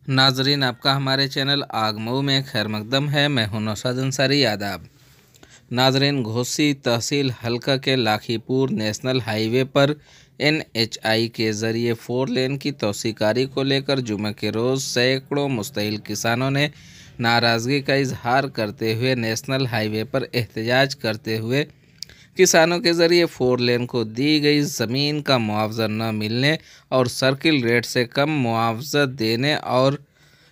नाजरीन, आपका हमारे चैनल आगमऊ में खैर मकदम है। मैं हूं नौशाद अंसारी। आदाब नाजरीन, घोसी तहसील हल्का के लाखीपुर नेशनल हाईवे पर NHI के ज़रिए 4 लेन की तोसीकारी को लेकर जुमे के रोज़ सैकड़ों मुस्तहिल किसानों ने नाराज़गी का इजहार करते हुए नेशनल हाईवे पर एहतजाज करते हुए किसानों के ज़रिए 4 लेन को दी गई ज़मीन का मुआवजा न मिलने और सर्किल रेट से कम मुआवजा देने और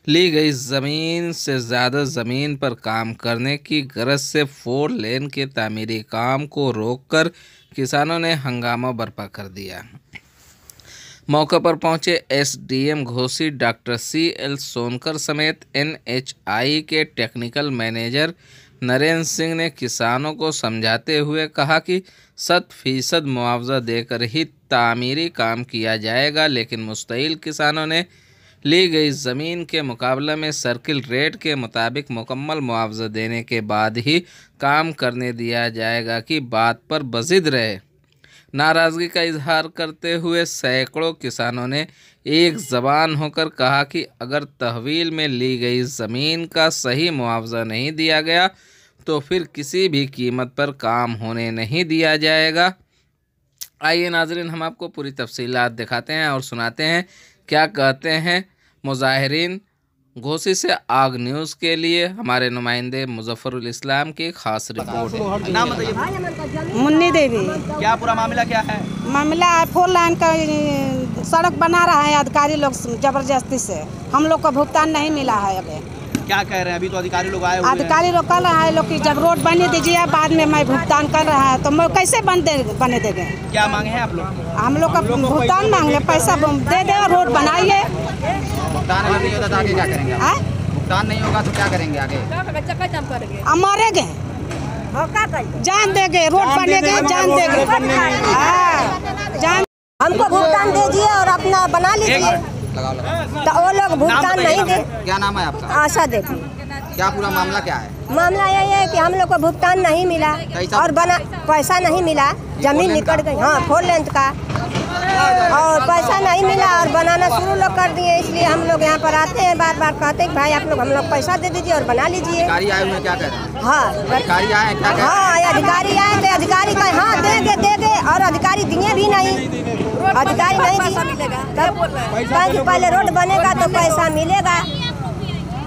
ली गई ज़मीन से ज़्यादा ज़मीन पर काम करने की गरज से 4 लेन के तामीरी काम को रोककर किसानों ने हंगामा बर्पा कर दिया। मौके पर पहुंचे SDM Ghosi doctor CL Sonkar समेत NHI के टेक्निकल मैनेजर नरेंद्र सिंह ने किसानों को समझाते हुए कहा कि 100% मुआवजा देकर ही तामीरी काम किया जाएगा, लेकिन मुस्तहिल किसानों ने ली गई ज़मीन के मुकाबले में सर्किल रेट के मुताबिक मुकम्मल मुआवजा देने के बाद ही काम करने दिया जाएगा की बात पर बज़िद रहे। नाराज़गी का इजहार करते हुए सैकड़ों किसानों ने एक ज़बान होकर कहा कि अगर तहवील में ली गई ज़मीन का सही मुआवजा नहीं दिया गया तो फिर किसी भी कीमत पर काम होने नहीं दिया जाएगा। आइए नाजरीन, हम आपको पूरी तफसीलात दिखाते हैं और सुनाते हैं क्या कहते हैं मुजाहिरीन। घोसी से आग न्यूज़ के लिए हमारे नुमाइंदे मुजफ्फरुल इस्लाम की खास रिपोर्ट। नाम बताइए। मुन्नी देवी। क्या पूरा मामला क्या है? मामला 4 लाइन का सड़क बना रहा है अधिकारी लोग जबरदस्ती से, हम लोग को भुगतान नहीं मिला है। अभी क्या कह रहे हैं? अभी तो अधिकारी लोग आए हुए हैं। अधिकारी लोग कह रहा है लोग कि जब रोड बने दीजिए, बाद में मैं भुगतान कर रहा है, तो मैं कैसे बने देंगे? क्या मांगे हैं आप लोग? हम लोग का भुगतान मांग ले, पैसा दे दे और रोड बनाइए। भुगतान अगर नहीं होता तो आगे क्या करेंगे? भुगतान नहीं होगा तो क्या करेंगे आगे? मरेंगे, जान देंगे, रोड बनेंगे, जान देंगे। हमको भुगतान दीजिए और अपना बना लीजिए। तो वो लोग भुगतान नहीं दे। क्या नाम है आपका? आशा देवी। क्या पूरा मामला क्या है? मामला यही है कि हम लोग को भुगतान नहीं मिला और बना पैसा नहीं मिला, जमीन निकल गई। हाँ, 4 लेन का, और पैसा नहीं मिला और बनाना शुरू लोग कर दिए। इसलिए हम लोग यहाँ पर आते हैं, बार बार कहते हैं भाई आप लोग हम लोग पैसा दे दीजिए और बना लीजिए। अधिकारी आए हुए क्या कह रहे हैं? हाँ, अधिकारी आए क्या कह रहे हैं? हाँ, अधिकारी आए थे, अधिकारी का हाँ देंगे और अधिकारी दिए भी नहीं। अधिकारी नहीं दिए तब पहले रोड बनेगा तो पैसा मिलेगा,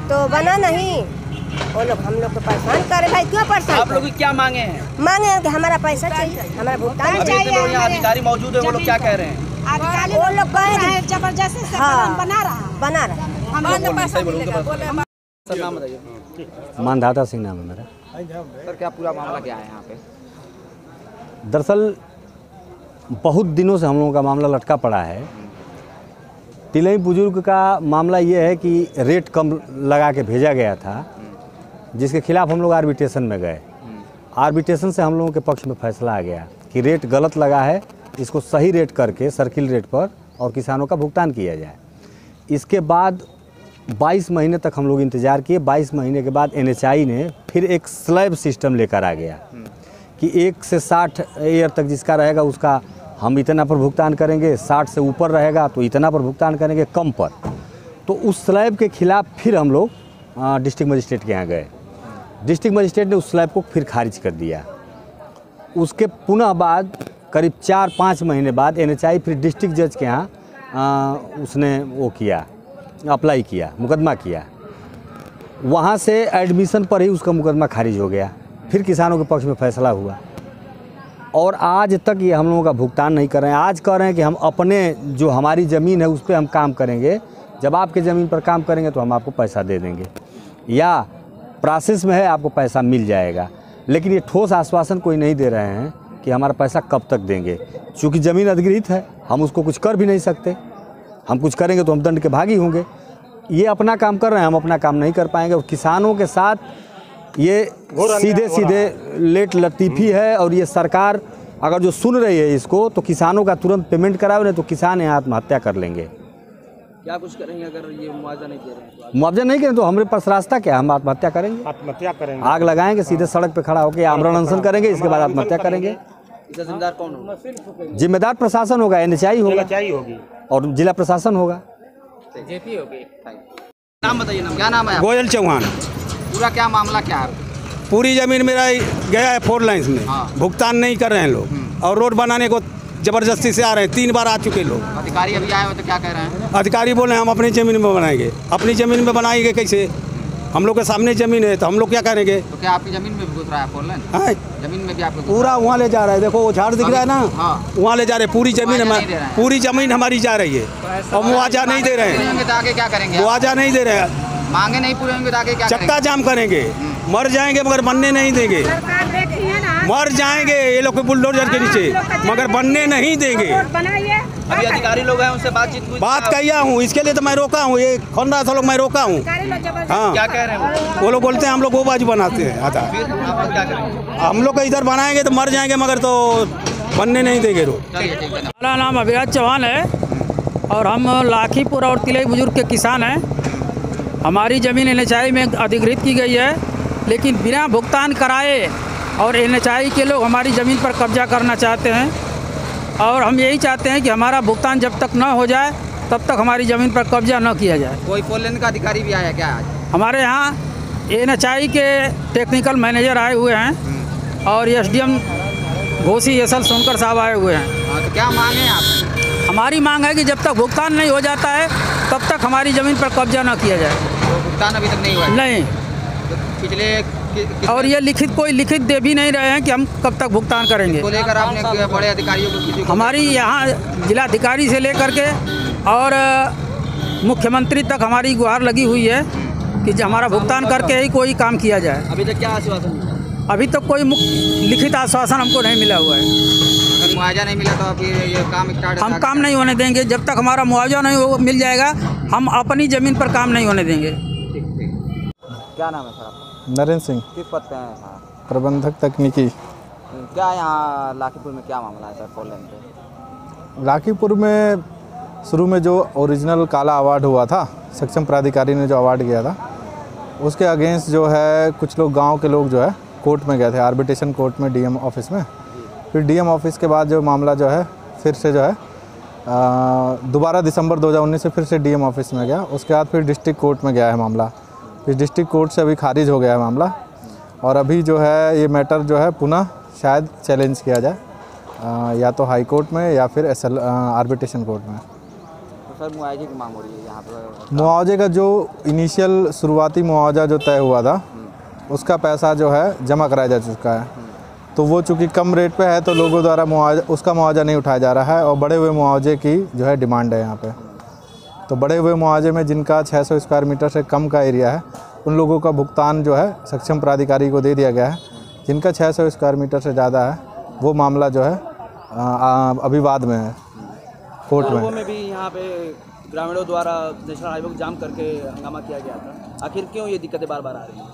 तो बना नहीं। वो लोग हम लोग को परेशान कर रहे। भाई क्यों परेशान? आप लोग क्या मांगे हैं? मांगे हैं कि हमारा पैसा चाहिए, हमारा भुगतान चाहिए। अधिकारी मौजूद है, वो लोग क्या कह रहे हैं? वो लोग कह रहे हैं जबरदस्ती से बना रहा सर नाम बताइए। मानधाता सिंह नाम है मेरा। सर क्या पूरा मामला क्या है यहाँ पे? दरअसल बहुत दिनों से हम लोगों का मामला लटका पड़ा है। तिलई बुजुर्ग का मामला ये है कि रेट कम लगा के भेजा गया था, जिसके खिलाफ हम लोग आर्बिट्रेशन में गए। आर्बिट्रेशन से हम लोगों के पक्ष में फैसला आ गया कि रेट गलत लगा है, इसको सही रेट करके सर्किल रेट पर और किसानों का भुगतान किया जाए। इसके बाद 22 महीने तक हम लोग इंतज़ार किए। 22 महीने के बाद NHI ने फिर एक स्लैब सिस्टम लेकर आ गया कि 1 से 60 ईयर तक जिसका रहेगा उसका हम इतना पर भुगतान करेंगे, 60 से ऊपर रहेगा तो इतना पर भुगतान करेंगे, कम पर। तो उस स्लैब के खिलाफ फिर हम लोग डिस्ट्रिक्ट मजिस्ट्रेट के यहाँ गए। डिस्ट्रिक्ट मजिस्ट्रेट ने उस स्लैब को फिर खारिज कर दिया। उसके पुनः बाद करीब 4-5 महीने बाद NHI फिर डिस्ट्रिक्ट जज के यहाँ उसने वो किया, अप्लाई किया, मुकदमा किया। वहाँ से एडमिशन पर ही उसका मुकदमा खारिज हो गया। फिर किसानों के पक्ष में फैसला हुआ और आज तक ये हम लोगों का भुगतान नहीं कर रहे हैं। आज कह रहे हैं कि हम अपने जो हमारी ज़मीन है उस पर हम काम करेंगे, जब आपके ज़मीन पर काम करेंगे तो हम आपको पैसा दे देंगे, या प्रोसेस में है आपको पैसा मिल जाएगा। लेकिन ये ठोस आश्वासन कोई नहीं दे रहे हैं कि हमारा पैसा कब तक देंगे। चूँकि ज़मीन अधिग्रहित है, हम उसको कुछ कर भी नहीं सकते। हम कुछ करेंगे तो हम दंड के भागी होंगे। ये अपना काम कर रहे हैं, हम अपना काम नहीं कर पाएंगे। और किसानों के साथ ये सीधे लेट लतीफ़ी है। और ये सरकार अगर जो सुन रही है इसको, तो किसानों का तुरंत पेमेंट कराओ, नहीं तो किसान यहाँ आत्महत्या कर लेंगे। क्या कुछ करेंगे अगर ये मुआवजा नहीं दे रहे हैं? मुआवजा नहीं करें तो हमारे पास रास्ता क्या? हम आत्महत्या करेंगे, आग लगाएंगे, सीधे सड़क पे खड़ा होकर आमरण अनशन करेंगे, इसके बाद आत्महत्या करेंगे। जिम्मेदार कौन होगा? जिम्मेदार प्रशासन होगा, NHI होगा और जिला प्रशासन होगा। जेपी होगी। नाम बताइए, नाम क्या नाम है आपका? गोयल चौहान। पूरा क्या मामला क्या है? पूरी ज़मीन मेरा गया है 4 लाइन्स में, हाँ। भुगतान नहीं कर रहे हैं लोग और रोड बनाने को ज़बरदस्ती से आ रहे हैं। 3 बार आ चुके लोग। अधिकारी अभी आए हो तो क्या कह रहे हैं? अधिकारी बोले हम अपनी ज़मीन में बनाएंगे। अपनी ज़मीन में बनाएंगे कैसे? हम लोग के सामने ज़मीन है तो हम लोग क्या करेंगे? तो क्या आपकी जमीन में भी घुस रहा है 4 लाइन? हाँ, जमीन में भी आपको पूरा वहाँ ले जा रहा है। देखो वो झाड़ दिख रहा है ना, हाँ। वहाँ ले जा रहे हैं। पूरी ज़मीन मुआवजा नहीं दे रहे हैं। पूरी ज़मीन हमारी जा रही है और मुआवजा नहीं दे रहे हैं। होंगे तो आगे क्या करेंगे? मुआवजा नहीं दे रहे हैं। मांगे नहीं पूरे होंगे तो आगे क्या चक्का जाम करेंगे। मर जाएंगे मगर बनने नहीं देंगे। मर जाएंगे ये लोग के बुलडोजर के नीचे, मगर बनने नहीं देंगे। अभी अधिकारी लोग हैं, उनसे बातचीत हुई? बात किया हूँ, इसके लिए तो मैं रोका हूँ। ये खोल रहा था लोग, मैं रोका हूँ। हाँ, क्या कह रहे हैं वो लोग बोलते हैं हम लोग वो बाजू बनाते हैं। आता है फिर आप क्या करेंगे? हम लोग का इधर बनाएंगे तो मर जाएंगे, मगर तो बनने नहीं देंगे रोड। चलिए ठीक है। मेरा नाम अभिराज चौहान है और हम लाखीपुर और तिलई बुजुर्ग के किसान हैं। हमारी ज़मीन NHI में अधिग्रहित की गई है, लेकिन बिना भुगतान कराए और NHI के लोग हमारी ज़मीन पर कब्जा करना चाहते हैं। और हम यही चाहते हैं कि हमारा भुगतान जब तक न हो जाए तब तक हमारी ज़मीन पर कब्जा न किया जाए। कोई 4 लाइन का अधिकारी भी आया क्या आज? हमारे यहाँ NHI के टेक्निकल मैनेजर आए हुए हैं और SDM घोसी एसल सोनकर साहब आए हुए हैं। हाँ, तो क्या मांगे आप? हमारी मांग है कि जब तक भुगतान नहीं हो जाता है तब तक हमारी ज़मीन पर कब्जा न किया जाए। तो भुगतान अभी तक नहीं हुआ है? नहीं, तो पिछले और ये कोई लिखित दे भी नहीं रहे हैं कि हम कब तक भुगतान करेंगे। को लेकर आपने बड़े अधिकारियों को किसी को? हमारी यहाँ जिलाधिकारी से लेकर के और मुख्यमंत्री तक हमारी गुहार लगी हुई है कि हमारा भुगतान करके ही कोई काम किया जाए। अभी तक क्या आश्वासन? अभी तक कोई लिखित आश्वासन हमको नहीं मिला हुआ है। अगर मुआवजा नहीं मिला तो अब ये काम स्टार्ट? हम काम नहीं होने देंगे जब तक हमारा मुआवजा नहीं मिल जाएगा। हम अपनी ज़मीन पर काम नहीं होने देंगे। क्या नाम है सर आपका? नरेंद्र सिंह, किस पद पे हैं सर? प्रबंधक तकनीकी। क्या यहाँ लाखीपुर में क्या मामला है सर 4 लाइन पे? लाखीपुर में शुरू में जो ओरिजिनल काला अवार्ड हुआ था, सक्षम प्राधिकारी ने जो अवार्ड किया था, उसके अगेंस्ट जो है कुछ लोग गांव के लोग जो है कोर्ट में गए थे, आर्बिट्रेशन कोर्ट में DM ऑफिस में। फिर DM ऑफिस के बाद जो मामला जो है फिर से जो है दोबारा दिसंबर 2019 से फिर से DM ऑफिस में गया। उसके बाद फिर डिस्ट्रिक्ट कोर्ट में गया है मामला। फिर डिस्ट्रिक्ट कोर्ट से अभी खारिज हो गया है मामला और अभी जो है ये मैटर जो है पुनः शायद चैलेंज किया जाए या तो हाई कोर्ट में या फिर आर्बिट्रेशन कोर्ट में। तो सर मुआवजे की मांग हो रही है यहाँ पर? मुआवजे का जो इनिशियल शुरुआती मुआवजा जो तय हुआ था उसका पैसा जो है जमा कराया जा चुका है, तो वो चूँकि कम रेट पे है तो लोगों द्वारा उसका मुआवजा नहीं उठाया जा रहा है और बढ़े हुए मुआवजे की जो है डिमांड है यहाँ पे। तो बढ़े हुए मुआवजे में जिनका 600 स्क्वायर मीटर से कम का एरिया है उन लोगों का भुगतान जो है सक्षम प्राधिकारी को दे दिया गया है। जिनका 600 स्क्वायर मीटर से ज़्यादा है वो मामला जो है अभिवाद में है कोर्ट में भी यहाँ पे ग्रामीणों द्वारा नेशनल हाईवे को जाम करके हंगामा किया गया था। आखिर क्यों ये दिक्कतें बार बार आ रही हैं?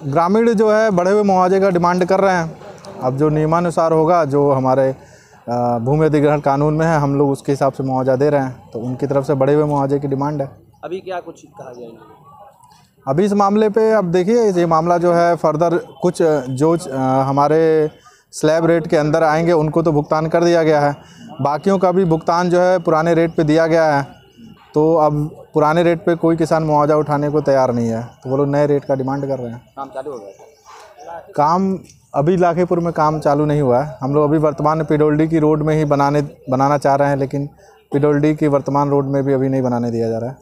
ग्रामीण जो है बढ़े हुए मुआवजे का डिमांड कर रहे हैं। अब जो नियमानुसार होगा, जो हमारे भूमि अधिग्रहण कानून में है, हम लोग उसके हिसाब से मुआवजा दे रहे हैं, तो उनकी तरफ से बढ़े हुए मुआवजे की डिमांड है। अभी क्या कुछ कहा गया है? अभी इस मामले पे अब देखिए, ये मामला जो है फर्दर कुछ जो हमारे स्लैब रेट के अंदर आएंगे उनको तो भुगतान कर दिया गया है, बाकियों का भी भुगतान जो है पुराने रेट पे दिया गया है। तो अब पुराने रेट पे कोई किसान मुआवजा उठाने को तैयार नहीं है, तो वो लोग नए रेट का डिमांड कर रहे हैं। काम चालू हो गया? काम अभी लाखीपुर में काम चालू नहीं हुआ है। हम लोग अभी वर्तमान में पिडोलडी की रोड में ही बनाना चाह रहे हैं, लेकिन पिडोलडी की वर्तमान रोड में भी अभी नहीं बनाने दिया जा रहा है।